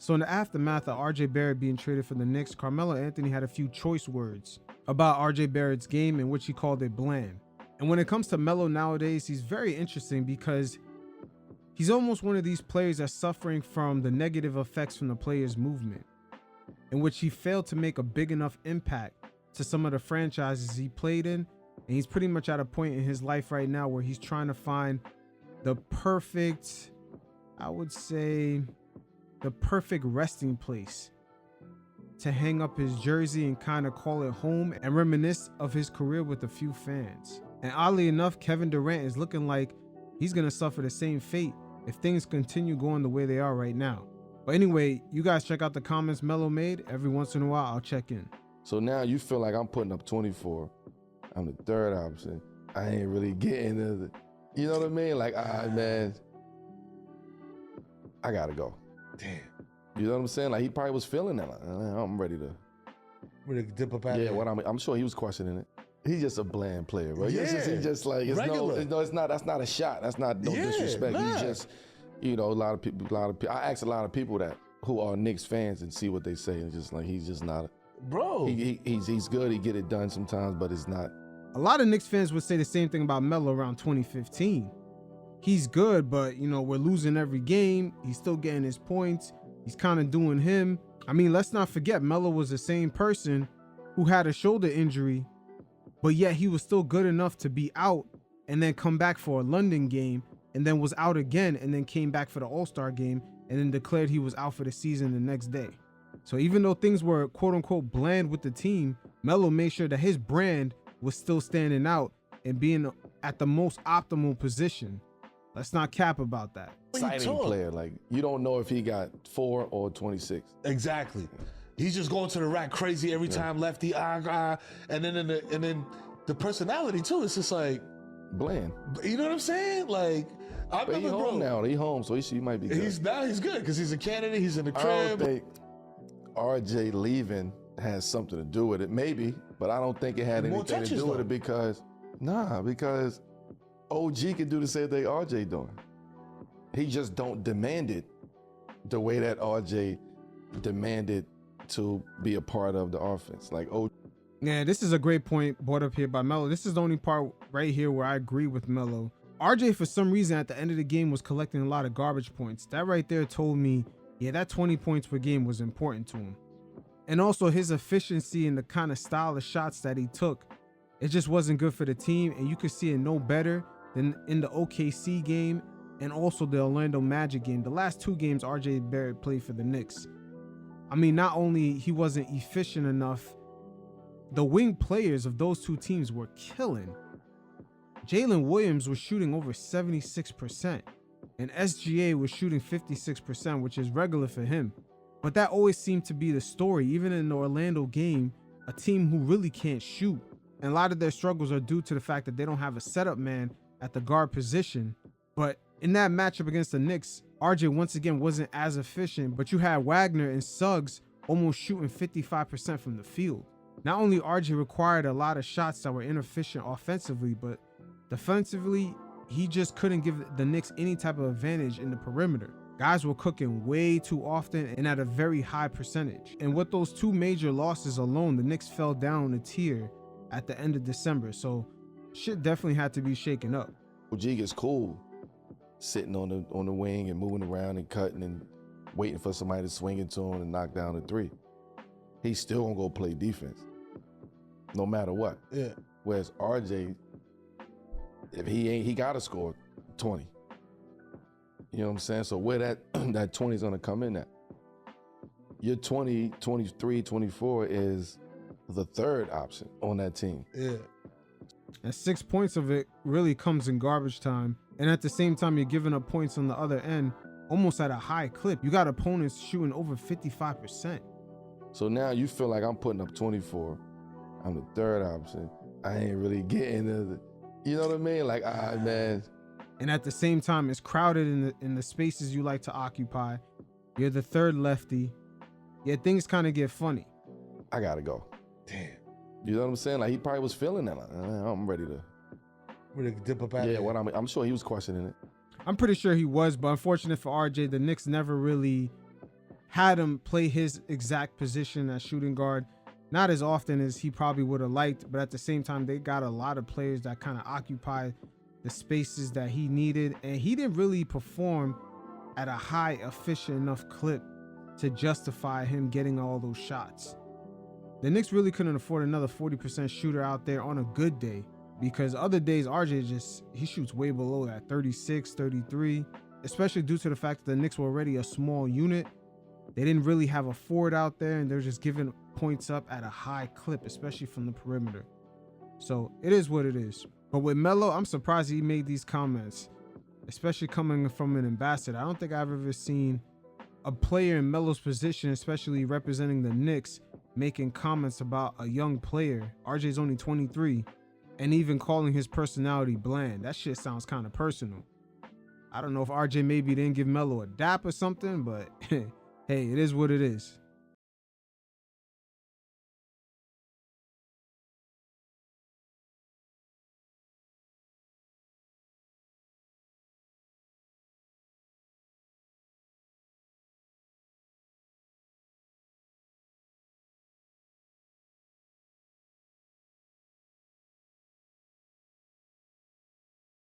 So in the aftermath of RJ Barrett being traded for the Knicks, Carmelo Anthony had a few choice words about RJ Barrett's game in which he called it bland. And when it comes to Melo nowadays, he's very interesting because he's almost one of these players that's suffering from the negative effects from the players' movement, in which he failed to make a big enough impact to some of the franchises he played in. And he's pretty much at a point in his life right now where he's trying to find the perfect, I would say, the perfect resting place to hang up his jersey and kind of call it home and reminisce of his career with a few fans. And oddly enough, Kevin Durant is looking like he's going to suffer the same fate if things continue going the way they are right now. But anyway, you guys check out the comments Melo made. Every once in a while, I'll check in. So now you feel like I'm putting up 24. I'm the third option. I ain't really getting the, you know what I mean? Like, man, I gotta go. Damn. You know what I'm saying? Like, he probably was feeling that. Like, I'm ready to. Ready to dip up out of Yeah, here. I'm sure he was questioning it. He's just a bland player, bro. Yeah. He's just like, Regular. it's not, that's not a shot. That's not no disrespect. nah. He's just, you know, a lot of people, I ask a lot of people that who are Knicks fans and see what they say. And just like, he's just not, Bro. he's good. He get it done sometimes, but it's not. A lot of Knicks fans would say the same thing about Melo around 2015. He's good, but you know, we're losing every game. He's still getting his points. He's kind of doing him. I mean, let's not forget Melo was the same person who had a shoulder injury, but yet he was still good enough to be out and then come back for a London game and then was out again and then came back for the All-Star game and then declared he was out for the season the next day. So even though things were quote unquote bland with the team, Melo made sure that his brand was still standing out and being at the most optimal position. Let's not cap about that. Exciting player. Like, you don't know if he got 4 or 26. Exactly. He's just going to the rack crazy every time lefty, and then the personality too. It's just like Bland. You know what I'm saying? Like, I But he remember, home bro. now. He home, so he might be good. He's good because he's a candidate. He's in the I crib. don't think RJ leaving has something to do with it. Maybe, but I don't think it had More anything to touches, do with though. it because OG can do the same thing RJ doing. He just don't demand it the way that RJ demanded to be a part of the offense. Like, OG. Yeah, this is a great point brought up here by Melo. This is the only part right here where I agree with Melo. RJ, for some reason, at the end of the game was collecting a lot of garbage points. That right there told me, yeah, that 20 points per game was important to him. And also his efficiency and the kind of style of shots that he took, it just wasn't good for the team. And you could see it no better than in the OKC game and also the Orlando Magic game. The last two games RJ Barrett played for the Knicks. I mean, not only he wasn't efficient enough, the wing players of those two teams were killing. Jalen Williams was shooting over 76%, and SGA was shooting 56%, which is regular for him. But that always seemed to be the story, even in the Orlando game, a team who really can't shoot. And a lot of their struggles are due to the fact that they don't have a setup man at the guard position. But in that matchup against the Knicks, RJ once again wasn't as efficient, but you had Wagner and Suggs almost shooting 55% from the field. Not only RJ required a lot of shots that were inefficient offensively, but defensively, he just couldn't give the Knicks any type of advantage in the perimeter. Guys were cooking way too often and at a very high percentage. And with those two major losses alone, the Knicks fell down a tier at the end of December. So shit definitely had to be shaken up. OG is cool sitting on the wing and moving around and cutting and waiting for somebody to swing it to him and knock down a three. He's still gonna go play defense, no matter what. Yeah. Whereas RJ, if he gotta score 20. You know what I'm saying? So where that 20 is gonna come in at? Your 20, 23, 24 is the third option on that team. Yeah. And 6 points of it really comes in garbage time. And at the same time, you're giving up points on the other end, almost at a high clip. You got opponents shooting over 55%. So now you feel like I'm putting up 24. I'm the third option. I ain't really getting the, you know what I mean? Like, man. And at the same time, it's crowded in the spaces you like to occupy. You're the third lefty. Yeah, things kind of get funny. I gotta go. Damn. You know what I'm saying? Like, he probably was feeling that. Like, I'm ready to. Ready to dip up out of Yeah, here. what I'm sure he was questioning it. I'm pretty sure he was, but unfortunate for RJ, the Knicks never really had him play his exact position as shooting guard. Not as often as he probably would have liked, but at the same time, they got a lot of players that kind of occupy the spaces that he needed. And he didn't really perform at a high efficient enough clip to justify him getting all those shots. The Knicks really couldn't afford another 40% shooter out there on a good day, because other days RJ he shoots way below that, 36, 33, especially due to the fact that the Knicks were already a small unit. They didn't really have a forward out there, and they're just giving points up at a high clip, especially from the perimeter. So it is what it is. But with Melo, I'm surprised he made these comments, especially coming from an ambassador. I don't think I've ever seen a player in Melo's position, especially representing the Knicks, making comments about a young player. RJ's only 23, and even calling his personality bland. That shit sounds kind of personal. I don't know if RJ maybe didn't give Melo a dap or something, but hey, it is what it is.